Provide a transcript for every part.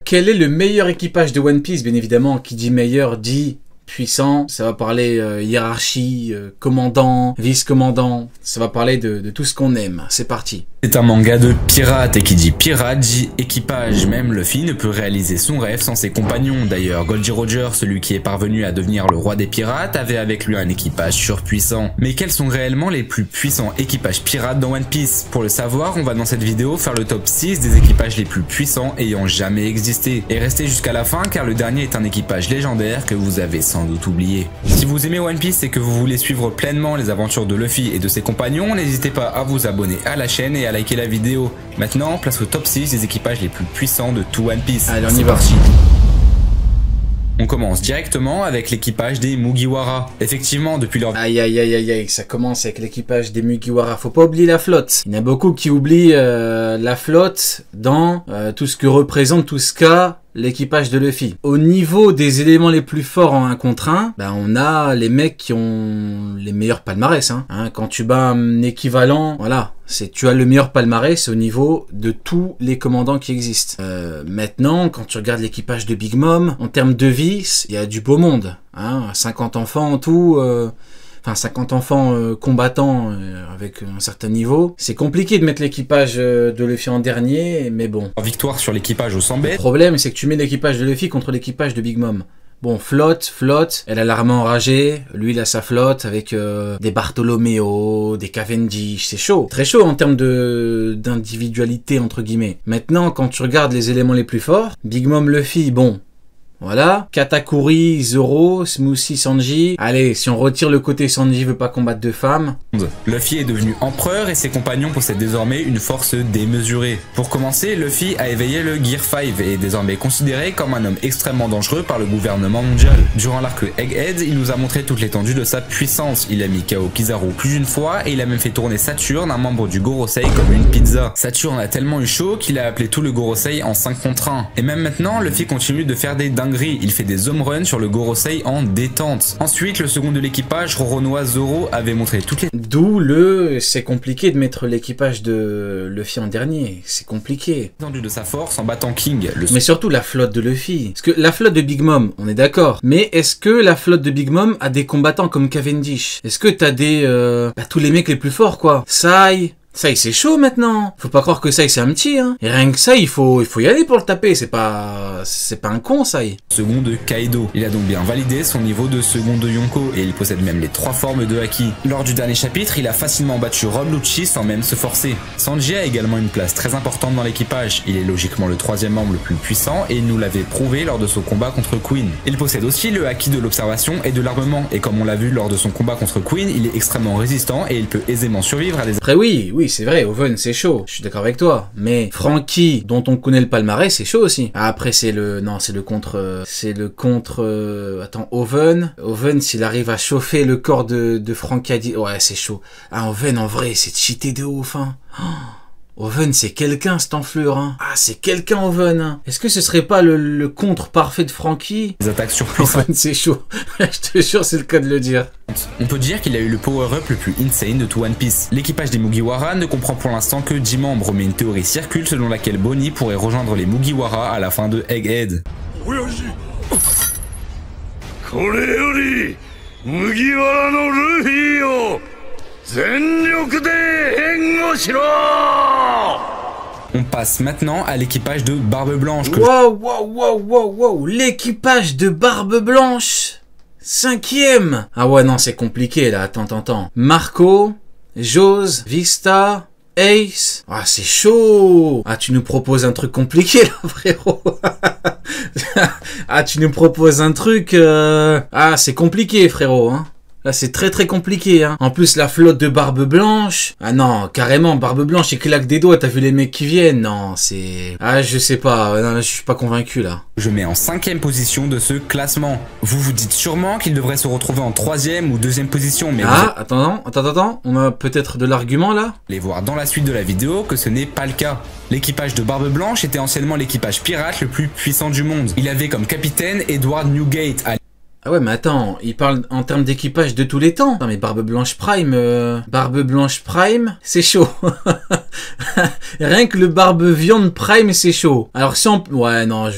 Quel est le meilleur équipage de One Piece? Bien évidemment, qui dit meilleur dit puissant. Ça va parler hiérarchie, commandant, vice-commandant. Ça va parler de tout ce qu'on aime. C'est parti. C'est un manga de pirates et qui dit pirate dit équipage. Même Luffy ne peut réaliser son rêve sans ses compagnons. D'ailleurs, Goldie Roger, celui qui est parvenu à devenir le roi des pirates, avait avec lui un équipage surpuissant. Mais quels sont réellement les plus puissants équipages pirates dans One Piece? Pour le savoir, on va dans cette vidéo faire le top 6 des équipages les plus puissants ayant jamais existé. Et restez jusqu'à la fin car le dernier est un équipage légendaire que vous avez sans doute oublié. Si vous aimez One Piece et que vous voulez suivre pleinement les aventures de Luffy et de ses compagnons, n'hésitez pas à vous abonner à la chaîne et à liker la vidéo. Maintenant, place au top 6 des équipages les plus puissants de tout One Piece. Allez, on y va. On commence directement avec l'équipage des Mugiwara. Effectivement, depuis leur... Aïe aïe aïe aïe aïe, ça commence avec l'équipage des Mugiwara. Faut pas oublier la flotte. Il y en a beaucoup qui oublient la flotte dans tout ce que représente, tout ce qu'a l'équipage de Luffy. Au niveau des éléments les plus forts en 1 contre 1, ben on a les mecs qui ont les meilleurs palmarès. Quand tu bats un équivalent, voilà, tu as le meilleur palmarès au niveau de tous les commandants qui existent. Maintenant, quand tu regardes l'équipage de Big Mom, en termes de vis, il y a du beau monde. 50 enfants en tout... Enfin, 50 enfants combattants avec un certain niveau. C'est compliqué de mettre l'équipage de Luffy en dernier, mais bon. Victoire sur l'équipage au 100 Le problème, c'est que tu mets l'équipage de Luffy contre l'équipage de Big Mom. Bon, flotte, elle a l'armée enragée, lui il a sa flotte avec des Bartholoméo, des Cavendish, c'est chaud. Très chaud en termes d'individualité, entre guillemets. Maintenant, quand tu regardes les éléments les plus forts, Big Mom, Luffy, bon... Voilà, Katakuri, Zoro, Smoothie, Sanji. Allez, si on retire le côté Sanji veut pas combattre de femmes. Luffy est devenu empereur et ses compagnons possèdent désormais une force démesurée. Pour commencer, Luffy a éveillé le Gear 5 et est désormais considéré comme un homme extrêmement dangereux par le gouvernement mondial. Durant l'arc Egghead, il nous a montré toute l'étendue de sa puissance. Il a mis KO Kizaru plus d'une fois et il a même fait tourner Saturne, un membre du Gorosei, comme une pizza. Saturne a tellement eu chaud qu'il a appelé tout le Gorosei en 5 contre 1. Et même maintenant, Luffy continue de faire des dingueries. Il fait des home runs sur le Gorosei en détente. Ensuite, le second de l'équipage, Roronoa Zoro, avait montré toutes les... D'où c'est compliqué de mettre l'équipage de Luffy en dernier. C'est compliqué. L'étendue de sa force en battant King. Mais surtout la flotte de Luffy. Parce que la flotte de Big Mom, on est d'accord. Mais est-ce que la flotte de Big Mom a des combattants comme Cavendish? Est-ce que t'as des... tous les mecs les plus forts, quoi. Sai, c'est chaud maintenant. Faut pas croire que Sai c'est un petit, Et rien que ça, il faut y aller pour le taper. C'est pas un con, Sai. Second de Kaido. Il a donc bien validé son niveau de second de Yonko et il possède même les 3 formes de Haki. Lors du dernier chapitre, il a facilement battu Rob Lucci sans même se forcer. Sanji a également une place très importante dans l'équipage. Il est logiquement le 3e membre le plus puissant et il nous l'avait prouvé lors de son combat contre Queen. Il possède aussi le Haki de l'observation et de l'armement et comme on l'a vu lors de son combat contre Queen, il est extrêmement résistant et il peut aisément survivre à des... Après oui, c'est vrai, Oven c'est chaud, je suis d'accord avec toi, mais Franky, dont on connaît le palmarès, c'est chaud aussi. Après c'est le contre, attends, Oven, s'il arrive à chauffer le corps de Franky, ouais c'est chaud. Oven en vrai, c'est cheaté de ouf, Oven, c'est quelqu'un, cette enflure, c'est quelqu'un, Oven, Est-ce que ce serait pas le contre parfait de Franky? Les attaques surpuissantes. Oven, c'est chaud. Je te jure, c'est le cas de le dire. On peut dire qu'il a eu le power-up le plus insane de tout One Piece. L'équipage des Mugiwara ne comprend pour l'instant que 10 membres, mais une théorie circule selon laquelle Bonnie pourrait rejoindre les Mugiwara à la fin de Egghead. On passe maintenant à l'équipage de Barbe Blanche. Wow, l'équipage de Barbe Blanche 5e. Ah ouais, non, c'est compliqué, là, attends. Marco, Jose, Vista, Ace. Ah, c'est chaud. Tu nous proposes un truc compliqué, là, frérot. Tu nous proposes un truc... c'est compliqué, frérot, Là, c'est très très compliqué, En plus, la flotte de Barbe Blanche... non, carrément, Barbe Blanche, il claque des doigts, t'as vu les mecs qui viennent? Non, c'est... je sais pas, non, je suis pas convaincu, là. Je mets en 5e position de ce classement. Vous vous dites sûrement qu'il devrait se retrouver en 3e ou 2e position, mais... Attends, on a peut-être de l'argument, là? Allez voir dans la suite de la vidéo que ce n'est pas le cas. L'équipage de Barbe Blanche était anciennement l'équipage pirate le plus puissant du monde. Il avait comme capitaine Edward Newgate. Ah ouais, mais attends, il parle en termes d'équipage de tous les temps. Non mais Barbe Blanche Prime, c'est chaud. Rien que le Barbe Viande Prime, c'est chaud. Alors si on... Ouais, non,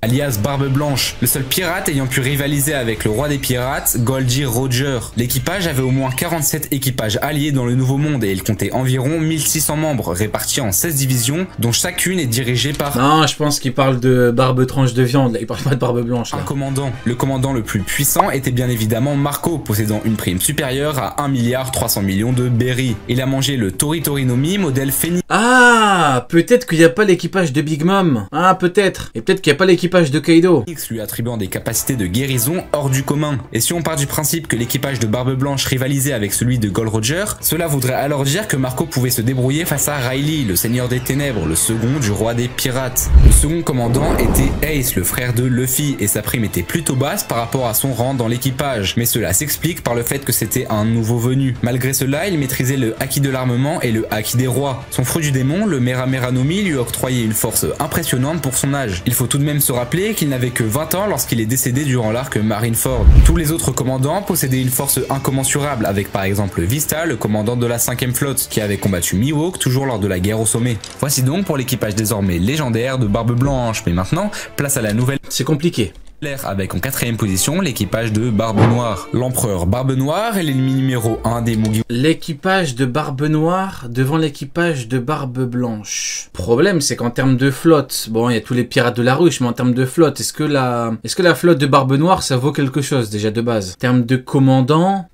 alias Barbe Blanche, le seul pirate ayant pu rivaliser avec le roi des pirates, Goldie Roger. L'équipage avait au moins 47 équipages alliés dans le Nouveau Monde et il comptait environ 1600 membres répartis en 16 divisions dont chacune est dirigée par... Non, je pense qu'il parle de Barbe Tranche de Viande, là. Il parle pas de Barbe Blanche, là. Un commandant. Le commandant le plus puissant était bien évidemment Marco, possédant une prime supérieure à 1,3 milliard de berry. Il a mangé le Tori Torinomi modèle Phoenix. Ah, peut-être qu'il n'y a pas l'équipage de Big Mom. Ah, peut-être. Et peut-être qu'il n'y a pas l'équipage de Kaido. Lui attribuant des capacités de guérison hors du commun. Et si on part du principe que l'équipage de Barbe Blanche rivalisait avec celui de Gold Roger, cela voudrait alors dire que Marco pouvait se débrouiller face à Riley, le seigneur des ténèbres, le second du roi des pirates. Le second commandant était Ace, le frère de Luffy, et sa prime était plutôt basse par rapport à son rang dans l'équipage. Mais cela s'explique par le fait que c'était un nouveau venu. Malgré cela, il maîtrisait le haki de l'armement et le haki des rois. Son fruit du démon, le Mera Mera no Mi, lui octroyait une force impressionnante pour son âge. Il faut tout de même se rappeler qu'il n'avait que 20 ans lorsqu'il est décédé durant l'arc Marineford. Tous les autres commandants possédaient une force incommensurable, avec par exemple Vista, le commandant de la 5e flotte, qui avait combattu Mihawk toujours lors de la guerre au sommet. Voici donc pour l'équipage désormais légendaire de Barbe Blanche, mais maintenant, place à la nouvelle... C'est compliqué. Avec en 4ème position l'équipage de Barbe Noire. L'empereur Barbe Noire est l'ennemi numéro 1 des Mugiwara. L'équipage de Barbe Noire devant l'équipage de Barbe Blanche. Problème, c'est qu'en termes de flotte, bon, il y a tous les pirates de la ruche, mais en termes de flotte, est-ce que la flotte de Barbe Noire, ça vaut quelque chose déjà de base? En termes de commandant,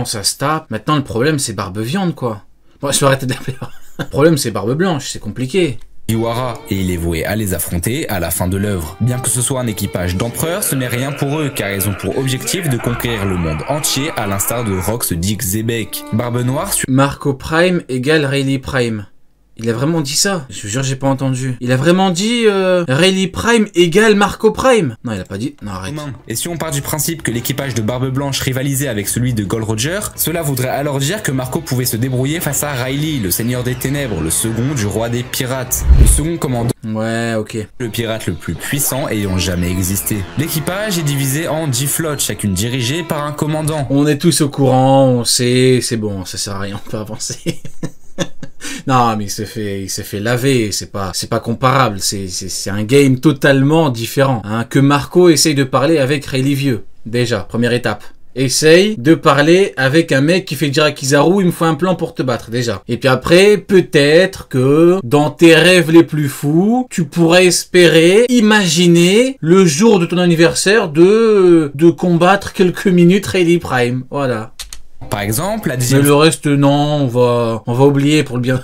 ça se tape. Maintenant, le problème, c'est Barbe Viande, quoi. Bon, je vais arrêter d'appeler. Le problème, c'est Barbe Blanche, c'est compliqué. Mugiwara, et il est voué à les affronter à la fin de l'œuvre. Bien que ce soit un équipage d'empereurs, ce n'est rien pour eux, car ils ont pour objectif de conquérir le monde entier à l'instar de Rox Dick Zebek. Barbe Noire Marco Prime égale Rayleigh Prime. Il a vraiment dit ça? Je vous jure, j'ai pas entendu. Il a vraiment dit Rayleigh Prime égale Marco Prime? Non, il a pas dit. Non, arrête. Et si on part du principe que l'équipage de Barbe Blanche rivalisait avec celui de Gold Roger, cela voudrait alors dire que Marco pouvait se débrouiller face à Riley, le seigneur des ténèbres, le second du roi des pirates. Le second commandant. Ouais, ok. Le pirate le plus puissant ayant jamais existé. L'équipage est divisé en 10 flottes, chacune dirigée par un commandant. On est tous au courant, on sait, c'est bon, ça sert à rien, on peut avancer. Non, mais il s'est fait laver, c'est pas comparable, c'est un game totalement différent, hein, que Marco essaye de parler avec Rayleigh Vieux. Déjà, première étape. Essaye de parler avec un mec qui fait dire à Kizaru, il me faut un plan pour te battre, déjà. Et puis après, peut-être que, dans tes rêves les plus fous, tu pourrais espérer, imaginer, le jour de ton anniversaire, de combattre quelques minutes Rayleigh Prime. Voilà. Par exemple, la dixième... Mais le reste, non, on va oublier pour le bien,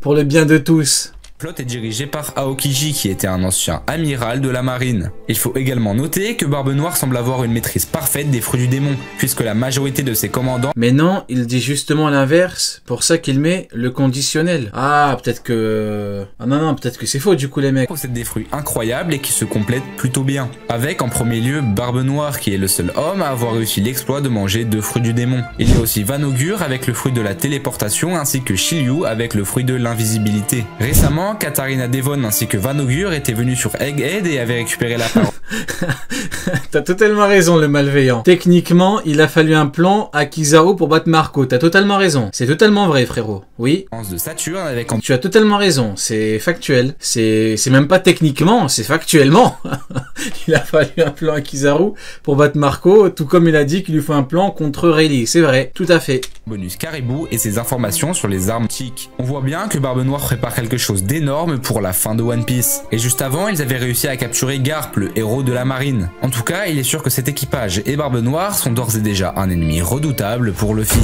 pour le bien de tous. flotte est dirigée par Aokiji qui était un ancien amiral de la marine. Il faut également noter que Barbe Noire semble avoir une maîtrise parfaite des fruits du démon, puisque la majorité de ses commandants... Mais non, il dit justement l'inverse, pour ça qu'il met le conditionnel. Ah, peut-être que... Ah non, peut-être que c'est faux du coup les mecs. Possèdent des fruits incroyables et qui se complètent plutôt bien. Avec en premier lieu Barbe Noire qui est le seul homme à avoir réussi l'exploit de manger 2 fruits du démon. Il y a aussi Vanaugure avec le fruit de la téléportation ainsi que Shiryu avec le fruit de l'invisibilité. Récemment, Katarina Devon ainsi que Vanaugure étaient venus sur Egghead et avaient récupéré la parole. T'as totalement raison, le malveillant. Techniquement, il a fallu un plan à Kizaru pour battre Marco. T'as totalement raison. C'est totalement vrai, frérot. Oui. De Saturne avec... Tu as totalement raison. C'est factuel. C'est même pas techniquement, c'est factuellement. Il a fallu un plan à Kizaru pour battre Marco, tout comme il a dit qu'il lui faut un plan contre Rayleigh. C'est vrai. Tout à fait. Bonus Caribou et ses informations sur les armes TIC. On voit bien que Barbe Noire prépare quelque chose d'énorme pour la fin de One Piece. Et juste avant, ils avaient réussi à capturer Garp, le héros de la marine. En tout cas, il est sûr que cet équipage et Barbe Noire sont d'ores et déjà un ennemi redoutable pour Luffy.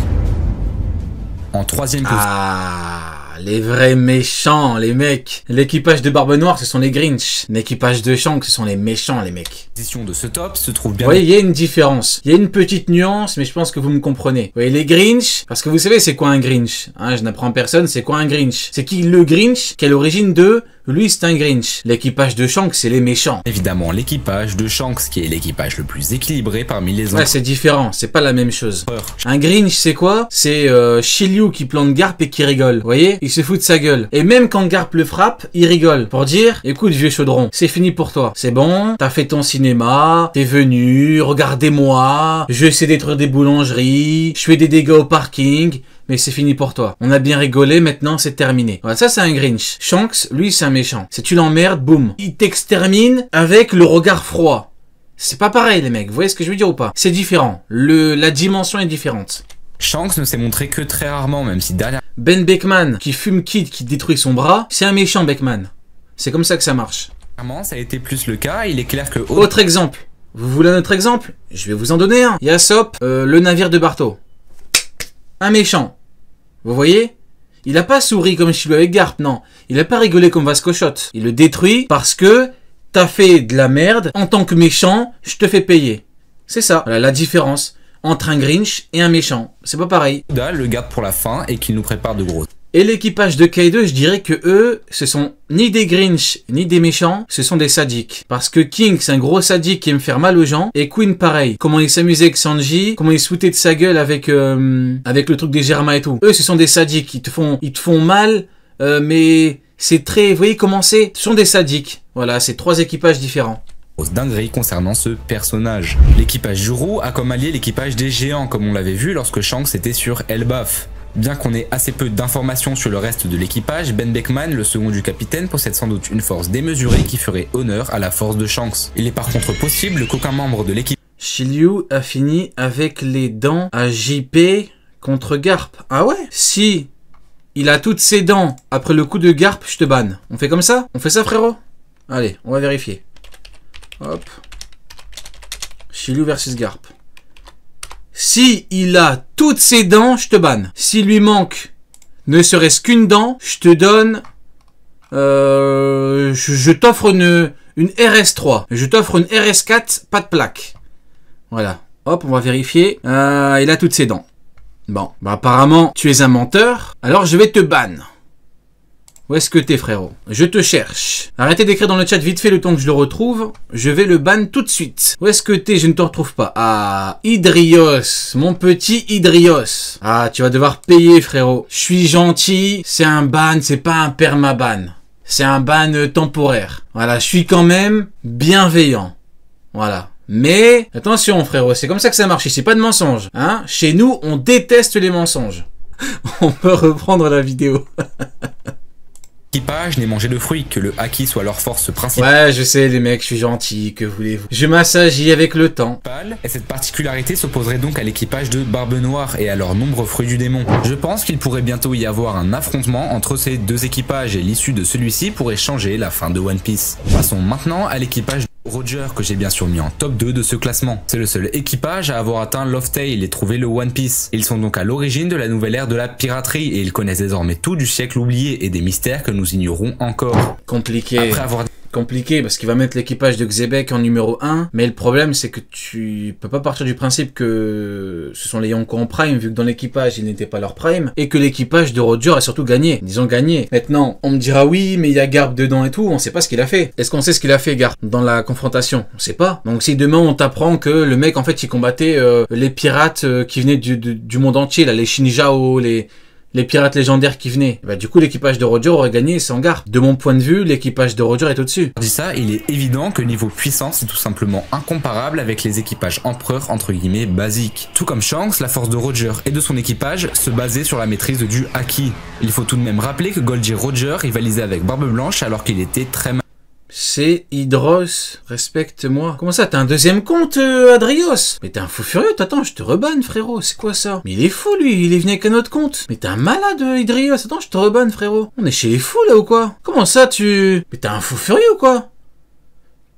En 3ème position... Ah, les vrais méchants, les mecs. L'équipage de Barbe Noire, ce sont les Grinch. L'équipage de Shanks, ce sont les méchants, les mecs. Position de ce top se trouve bien... Oui, il y a une différence. Il y a une petite nuance, mais je pense que vous me comprenez. Vous voyez, les Grinch, parce que vous savez c'est quoi un Grinch, hein, je n'apprends personne, c'est quoi un Grinch? C'est qui le Grinch qui est à l'origine de lui c'est un Grinch. L'équipage de Shanks, c'est les méchants. Évidemment, l'équipage de Shanks, qui est l'équipage le plus équilibré parmi les autres. Ouais, c'est différent, c'est pas la même chose. Un Grinch, c'est quoi? C'est Shiryu qui plante Garp et qui rigole. Vous voyez? Il se fout de sa gueule. Et même quand Garp le frappe, il rigole. Pour dire, écoute vieux chaudron, c'est fini pour toi. C'est bon, t'as fait ton cinéma, t'es venu, regardez-moi, je sais détruire des boulangeries, je fais des dégâts au parking, mais c'est fini pour toi. On a bien rigolé, maintenant c'est terminé. Voilà, ça c'est un Grinch. Shanks, lui c'est un méchant. Si tu l'emmerdes, boum. Il t'extermine avec le regard froid. C'est pas pareil les mecs, vous voyez ce que je veux dire ou pas? C'est différent. La dimension est différente. Shanks ne s'est montré que très rarement, même si derrière... Ben Beckman, qui fume Kid, qui détruit son bras, c'est un méchant Beckman. C'est comme ça que ça marche. Ça a été plus le cas, il est clair que... Autre exemple. Vous voulez un autre exemple? Je vais vous en donner un. Yasop, le navire de Barto. Un méchant. Vous voyez? Il a pas souri comme Shiryu avec Garp, non. Il a pas rigolé comme Vasco Shot. Il le détruit parce que t'as fait de la merde. En tant que méchant, je te fais payer. C'est ça. Voilà la différence entre un Grinch et un méchant. C'est pas pareil. Oda le garde pour la fin et qu'il nous prépare de gros. Et l'équipage de Kaido, je dirais que eux, ce sont ni des Grinch, ni des méchants, ce sont des sadiques. Parce que King, c'est un gros sadique qui aime faire mal aux gens, et Queen, pareil. Comment il s'amusait avec Sanji, comment il se foutait de sa gueule avec le truc des Germains et tout. Eux, ce sont des sadiques, ils te font mal, mais c'est très, vous voyez comment c'est? Ce sont des sadiques. Voilà, c'est 3 équipages différents. Dinguerie concernant ce personnage. L'équipage Juru a comme allié l'équipage des géants, comme on l'avait vu lorsque Shanks était sur Elbaf. Bien qu'on ait assez peu d'informations sur le reste de l'équipage, Ben Beckman, le second du capitaine, possède sans doute une force démesurée qui ferait honneur à la force de Shanks. Il est par contre possible qu'aucun membre de l'équipe... Shiryu a fini avec les dents à JP contre Garp. Ah ouais? Si il a toutes ses dents après le coup de Garp, je te banne. On fait comme ça? On fait ça frérot? Allez, on va vérifier. Hop. Shiryu versus Garp. Si il a toutes ses dents, je te banne. S'il lui manque ne serait-ce qu'une dent, je te donne... je t'offre une RS3. Je t'offre une RS4, pas de plaque. Voilà. Hop, on va vérifier. Il a toutes ses dents. Bon, bah apparemment, tu es un menteur. Alors je vais te ban. Où est-ce que t'es, frérot? Je te cherche. Arrêtez d'écrire dans le chat vite fait le temps que je le retrouve. Je vais le ban tout de suite. Où est-ce que t'es? Je ne te retrouve pas. Ah, Hydrios. Mon petit Hydrios. Ah, tu vas devoir payer, frérot. Je suis gentil. C'est un ban, c'est pas un permaban. C'est un ban temporaire. Voilà, je suis quand même bienveillant. Voilà. Mais, attention, frérot, c'est comme ça que ça marche ici. Pas de mensonges. Hein? Chez nous, on déteste les mensonges. On peut reprendre la vidéo. L'équipage n'est mangé de fruits, que le haki soit leur force principale. Ouais, je sais les mecs, je suis gentil, que voulez-vous. Je m'assagis avec le temps. Et cette particularité s'opposerait donc à l'équipage de Barbe Noire et à leurs nombreux fruits du démon. Je pense qu'il pourrait bientôt y avoir un affrontement entre ces deux équipages et l'issue de celui-ci pourrait changer la fin de One Piece. Passons maintenant à l'équipage de Roger, que j'ai bien sûr mis en top 2 de ce classement. C'est le seul équipage à avoir atteint Laugh Tale et trouvé le One Piece. Ils sont donc à l'origine de la nouvelle ère de la piraterie et ils connaissent désormais tout du siècle oublié et des mystères que nous ignorons encore. Compliqué. Après avoir... Compliqué parce qu'il va mettre l'équipage de Xebec en numéro 1, mais le problème c'est que tu peux pas partir du principe que ce sont les Yonko en prime vu que dans l'équipage ils n'étaient pas leur prime et que l'équipage de Roger a surtout gagné. Ils ont gagné. Maintenant on me dira oui mais il y a Garp dedans et tout, on sait pas ce qu'il a fait. Est-ce qu'on sait ce qu'il a fait Garp dans la confrontation? On sait pas. Donc si demain on t'apprend que le mec en fait il combattait les pirates qui venaient du monde entier, là, les Shinjao, les pirates légendaires qui venaient, bah, du coup l'équipage de Roger aurait gagné sans Garp. De mon point de vue, l'équipage de Roger est au-dessus. Dit ça, il est évident que niveau puissance c'est tout simplement incomparable avec les équipages empereurs entre guillemets basiques. Tout comme Shanks, la force de Roger et de son équipage se basait sur la maîtrise du haki. Il faut tout de même rappeler que Golgi Roger rivalisait avec Barbe Blanche alors qu'il était très mal. C'est Hydros, respecte-moi. Comment ça, t'as un deuxième compte, Adrios? Mais t'es un fou furieux, attends, je te rebanne, frérot, c'est quoi ça? Mais il est fou, lui, il est venu avec un autre compte. Mais t'es un malade, Hydrios, attends, je te rebanne, frérot. On est chez les fous, là, ou quoi? Comment ça, Mais t'es un fou furieux, ou quoi?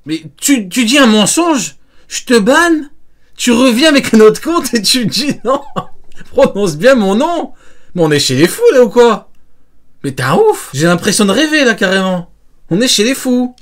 Mais tu dis un mensonge, je te banne, tu reviens avec un autre compte et tu dis non, prononce bien mon nom. Mais on est chez les fous, là, ou quoi? Mais t'es un ouf, j'ai l'impression de rêver, là, carrément. On est chez les fous.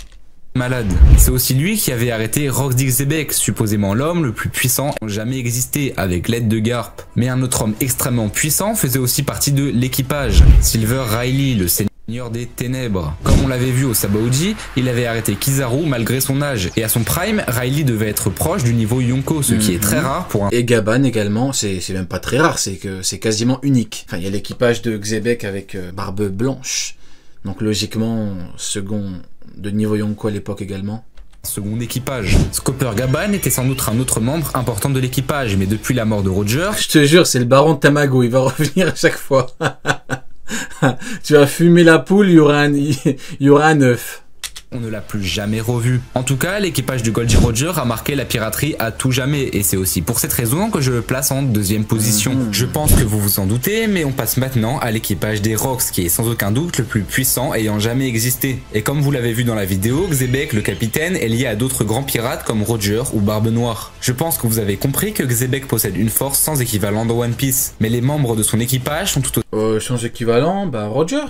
Malade. C'est aussi lui qui avait arrêté Roxy Xebec, supposément l'homme le plus puissant jamais existé, avec l'aide de Garp. Mais un autre homme extrêmement puissant faisait aussi partie de l'équipage. Silver Riley, le seigneur. Seigneur des ténèbres. Comme on l'avait vu au Sabaody, il avait arrêté Kizaru malgré son âge. Et à son prime, Riley devait être proche du niveau Yonko, ce qui est très rare pour un... Et Gaban également, c'est même pas très rare, c'est que c'est quasiment unique. Enfin, il y a l'équipage de Xebec avec Barbe Blanche. Donc logiquement, second de niveau Yonko à l'époque également. Second équipage. Scopper Gaban était sans doute un autre membre important de l'équipage, mais depuis la mort de Roger... Je te jure, c'est le baron de Tamago, il va revenir à chaque fois. Tu vas fumer la poule, il y aura un œuf. On ne l'a plus jamais revu. En tout cas, l'équipage du Goldie Roger a marqué la piraterie à tout jamais, et c'est aussi pour cette raison que je le place en deuxième position. Je pense que vous vous en doutez, mais on passe maintenant à l'équipage des Rocks, qui est sans aucun doute le plus puissant ayant jamais existé. Et comme vous l'avez vu dans la vidéo, Xebec, le capitaine, est lié à d'autres grands pirates comme Roger ou Barbe Noire. Je pense que vous avez compris que Xebec possède une force sans équivalent dans One Piece, mais les membres de son équipage sont tout sans équivalent, bah Roger.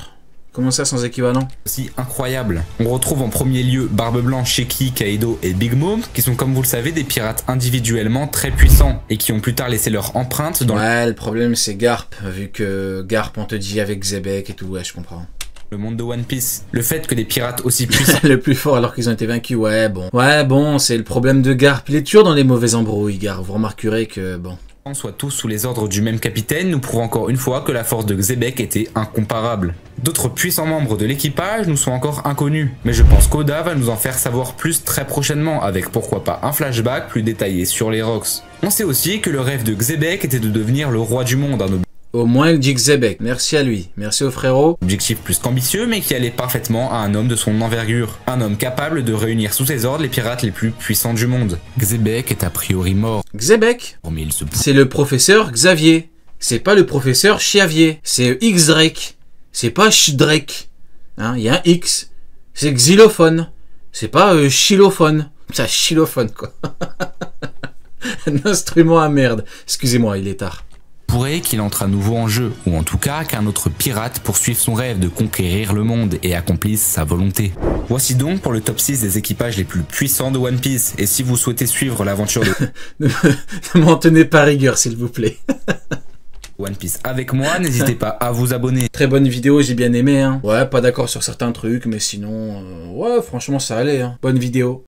Comment ça, sans équivalent? aussi incroyable. On retrouve en premier lieu Barbe Blanche, Sheki, Kaido et Big Mom, qui sont comme vous le savez des pirates individuellement très puissants, et qui ont plus tard laissé leur empreinte dans le problème c'est Garp, vu que Garp on te dit avec Xebec et tout, ouais je comprends. Le monde de One Piece. Le fait que des pirates aussi puissants... le plus fort alors qu'ils ont été vaincus, ouais bon, c'est le problème de Garp, il est toujours dans les mauvais embrouilles Garp, vous remarquerez que bon... soit tous sous les ordres du même capitaine nous prouve encore une fois que la force de Xebec était incomparable. D'autres puissants membres de l'équipage nous sont encore inconnus, mais je pense qu'Oda va nous en faire savoir plus très prochainement avec pourquoi pas un flashback plus détaillé sur les Rocks. On sait aussi que le rêve de Xebec était de devenir le roi du monde, au moins il dit Xebec, merci à lui, merci au frérot. Objectif plus qu'ambitieux mais qui allait parfaitement à un homme de son envergure. Un homme capable de réunir sous ses ordres les pirates les plus puissants du monde. Xebec est a priori mort. Xebec, c'est le professeur Xavier. C'est pas le professeur Chiavier. C'est X-Drake. C'est pas Sh-Drake. Hein, il y a un X. C'est xylophone. C'est pas xylophone. Ça, xylophone quoi. Un instrument à merde. Excusez-moi, il est tard. Pourrait qu'il entre à nouveau en jeu, ou en tout cas qu'un autre pirate poursuive son rêve de conquérir le monde et accomplisse sa volonté. Voici donc pour le top 6 des équipages les plus puissants de One Piece, et si vous souhaitez suivre l'aventure de ne m'en tenez pas rigueur s'il vous plaît. One Piece avec moi, n'hésitez pas à vous abonner. Très bonne vidéo, j'ai bien aimé hein. Ouais, pas d'accord sur certains trucs, mais sinon, ouais franchement ça allait hein. Bonne vidéo.